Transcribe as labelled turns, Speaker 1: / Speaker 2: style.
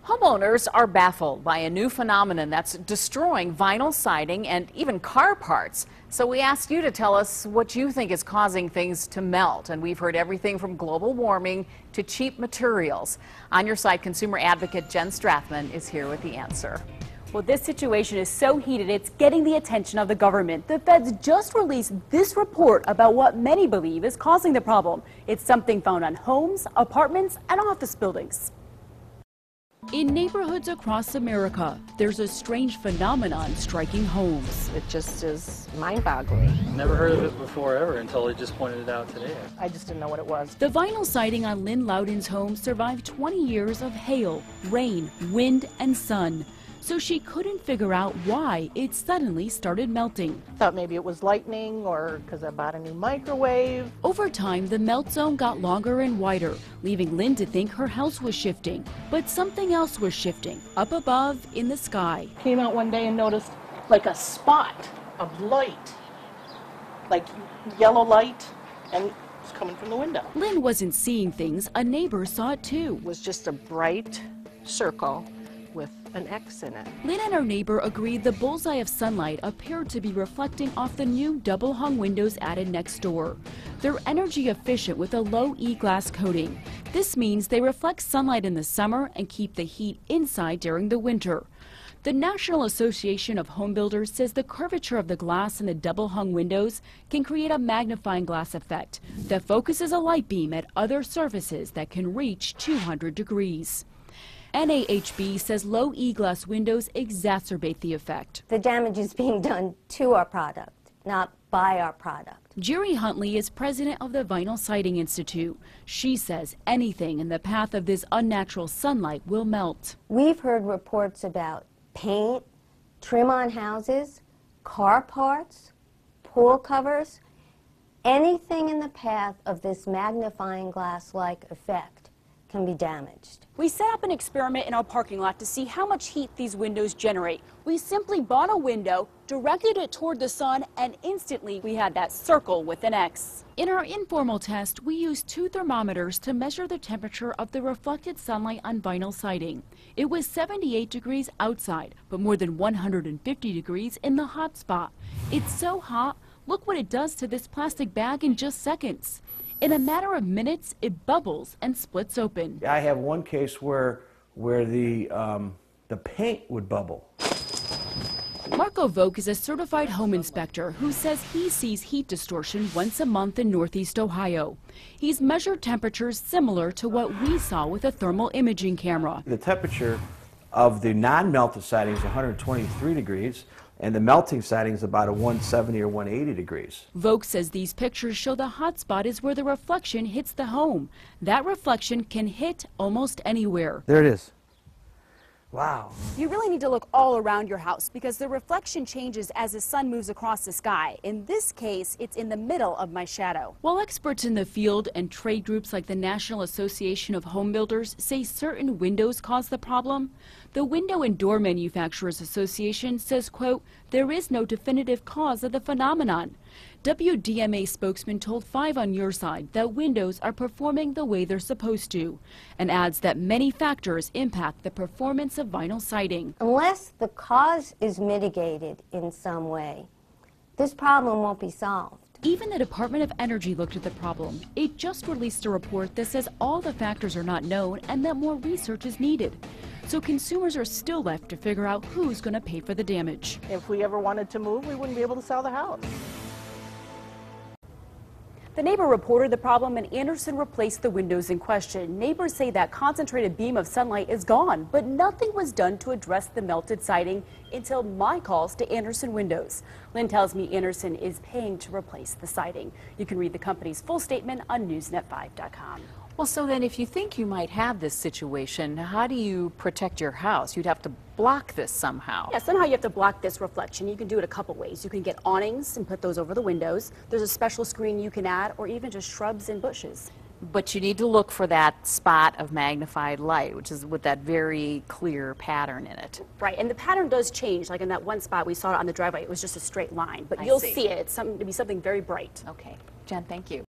Speaker 1: Homeowners are baffled by a new phenomenon that's destroying vinyl siding and even car parts. So we asked you to tell us what you think is causing things to melt. And we've heard everything from global warming to cheap materials. On your side, consumer advocate Jenn Strathman is here with the answer.
Speaker 2: Well, this situation is so heated, it's getting the attention of the government. The feds just released this report about what many believe is causing the problem. It's something found on homes, apartments, and office buildings. In neighborhoods across America, there's a strange phenomenon striking homes.
Speaker 3: It just is mind-boggling.
Speaker 4: Never heard of it before ever until they just pointed it out today.
Speaker 3: I just didn't know what it was.
Speaker 2: The vinyl siding on Lynn Loudon's home survived 20 years of hail, rain, wind, and sun. So she couldn't figure out why it suddenly started melting.
Speaker 3: Thought maybe it was lightning or because I bought a new microwave.
Speaker 2: Over time, the melt zone got longer and wider, leaving Lynn to think her house was shifting. But something else was shifting, up above in the sky.
Speaker 3: Came out one day and noticed like a spot of light, like yellow light, and it's coming from the window.
Speaker 2: Lynn wasn't seeing things, a neighbor saw it too.
Speaker 3: It was just a bright circle with an X in it.
Speaker 2: Lynn and her neighbor agreed the bullseye of sunlight appeared to be reflecting off the new double-hung windows added next door. They're energy efficient with a low E-glass coating. This means they reflect sunlight in the summer and keep the heat inside during the winter. The National Association of Home Builders says the curvature of the glass in the double-hung windows can create a magnifying glass effect that focuses a light beam at other surfaces that can reach 200 degrees. NAHB says low E-glass windows exacerbate the effect.
Speaker 5: The damage is being done to our product, not by our product.
Speaker 2: Jerry Huntley is president of the Vinyl Siding Institute. She says anything in the path of this unnatural sunlight will melt.
Speaker 5: We've heard reports about paint, trim on houses, car parts, pool covers, anything in the path of this magnifying glass-like effect can be damaged.
Speaker 2: We set up an experiment in our parking lot to see how much heat these windows generate. We simply bought a window, directed it toward the sun, and instantly we had that circle with an X. In our informal test, we used 2 thermometers to measure the temperature of the reflected sunlight on vinyl siding. It was 78 degrees outside, but more than 150 degrees in the hot spot. It's so hot, look what it does to this plastic bag in just seconds. In a matter of minutes, it bubbles and splits open.
Speaker 6: I have one case where the paint would bubble.
Speaker 2: Marco Vogt is a certified home inspector who says he sees heat distortion once a month in Northeast Ohio. He's measured temperatures similar to what we saw with a thermal imaging camera.
Speaker 6: The temperature of the non-melted siding is 123 degrees. And the melting siding is about a 170 or 180 degrees.
Speaker 2: Vogt says these pictures show the hot spot is where the reflection hits the home. That reflection can hit almost anywhere.
Speaker 6: There it is. Wow.
Speaker 2: You really need to look all around your house because the reflection changes as the sun moves across the sky. In this case, it's in the middle of my shadow. While experts in the field and trade groups like the National Association of Home Builders say certain windows cause the problem, the Window and Door Manufacturers Association says, quote, there is no definitive cause of the phenomenon. WDMA spokesman told 5 on Your Side that windows are performing the way they're supposed to, and adds that many factors impact the performance of vinyl siding.
Speaker 5: Unless the cause is mitigated in some way, this problem won't be solved.
Speaker 2: Even the Department of Energy looked at the problem. It just released a report that says all the factors are not known and that more research is needed. So consumers are still left to figure out who's going to pay for the damage.
Speaker 3: If we ever wanted to move, we wouldn't be able to sell the house.
Speaker 2: The neighbor reported the problem and Anderson replaced the windows in question. Neighbors say that concentrated beam of sunlight is gone, but nothing was done to address the melted siding until my calls to Anderson Windows. Lynn tells me Anderson is paying to replace the siding. You can read the company's full statement on newsnet5.com.
Speaker 1: Well, so then if you think you might have this situation, how do you protect your house? You'd have to block this somehow.
Speaker 2: Yeah, somehow you have to block this reflection. You can do it a couple ways. You can get awnings and put those over the windows. There's a special screen you can add, or even just shrubs and bushes.
Speaker 1: But you need to look for that spot of magnified light, which is with that very clear pattern in it.
Speaker 2: Right, and the pattern does change. Like in that one spot we saw it on the driveway, it was just a straight line. But you'll see it. It's something to be something very bright.
Speaker 1: Okay. Jen, thank you.